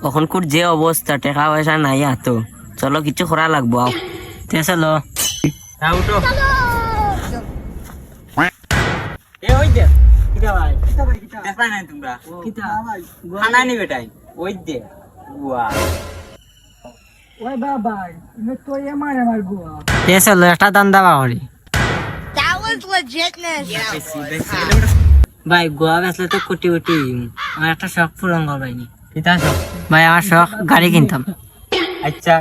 এখন কুর যে অবস্থা টাকা পয়সা নাই তো চলো কিছু করা লাগবো আও চলো উঠো এ ওই দে কিটা ভাই দেখা নাই তোমরা কিটা খানা নি বেটাই ওই দে ওয়া ওই বাবা ইনে তো এমারে মারবো চলো একটা দান্দা বাড়ি That was legitness. ভাই গোয়া বেচলে তো কোটি কোটি আমার একটা শখ পূরণ করবাইনি কিতা শখ ভাই আমার শখ গাড়ি কিনতাম আচ্ছা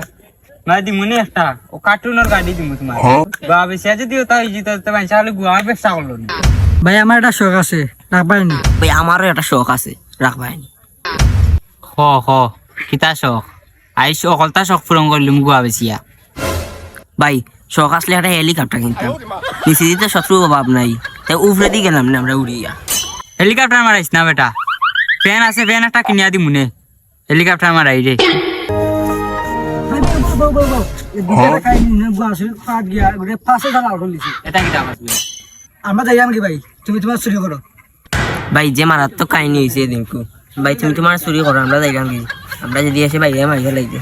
না দিমুনি একটা ও কার্টুনের গাড়ি দিমু তোমার বাবা বেশি যদি তাই জিতে ভাই তাহলে গুয়া ব্যবসা করলো না ভাই আমার একটা শখ আছে রাখবাইনি ভাই আমারও একটা শখ আছে রাখবাইনি হ হ কিতা শখ আই সকলটা শখ পূরণ করলুম গোয়া বেচিয়া ভাই শখ আসলে একটা হেলিকপ্টার কিনতাম নিচে দিতে শত্রু অভাব নাই তাই উপরে দিয়ে গেলাম না আমরা উড়িয়া হেলিকপ্টার মারাইস না বেটা ফ্যান আছে ফ্যান একটা কিনিয়া দিমুনে হেলিকপ্টার মারাই রে এটা কি দাম আসবে আমরা যাইলাম কি ভাই তুমি তোমার চুরি করো ভাই যে মারাত্মক কাহিনী হয়েছে এদিনকু ভাই তুমি তোমার চুরি করো আমরা যাইলাম কি আমরা যদি এসে বাইরে মারিয়ে লাগবে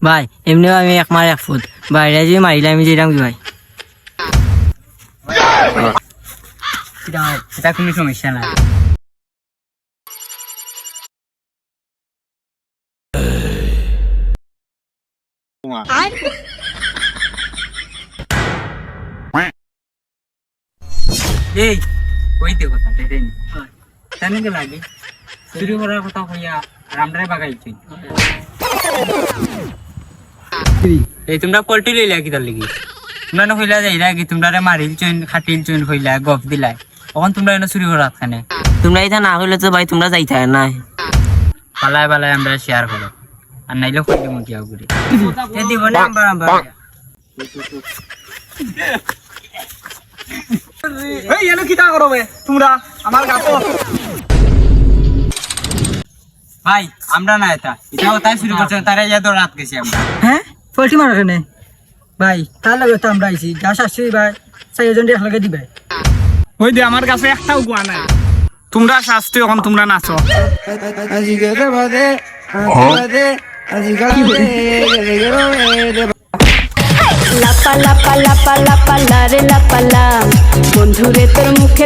ভাই এমনি আমি এক মার এক ফুট বাইরে যদি মারিলে আমি যেতাম কি ভাই এটা কোনো সমস্যা নাই এই ওই দে কথা রে জানি কে লাগে চুরি করার কথা কইয়া রামডারে বাগাইছি এই তোমরা পোল্ট্রি লইলা কি তার লাগি তোমরা না কইলা যাইলা কি তোমরা রে মারিল চইন খাটিল চইন কইলা গফ দিলাই তখন তোমরা এনে চুরি করাত খানে তোমরা এটা না হইলে তো ভাই তোমরা যাইতে না পালায় পালায় আমরা শেয়ার করো আর নাইলে কই দিমু কি আগুরি এ দিব না আমরা এই এলো কি তা করো তোমরা আমার গাতো ভাই আমরা না এটাও তাই শুরু করছেন তারা ইয়া তো রাত গেছি আমরা হ্যাঁ পোল্ট্রি মারো কেনে ভাই তার লাগে তো আমরা আইছি যা শাস্তি ভাই চারজন একলগে দিবে ওই দে আমার কাছে একটাও গুয়া নাই তোমরা শাস্তি এখন তোমরা নাচো লাপা লাপা লাপা লাপা লারে লাপা লা বন্ধুরে তোর মুখে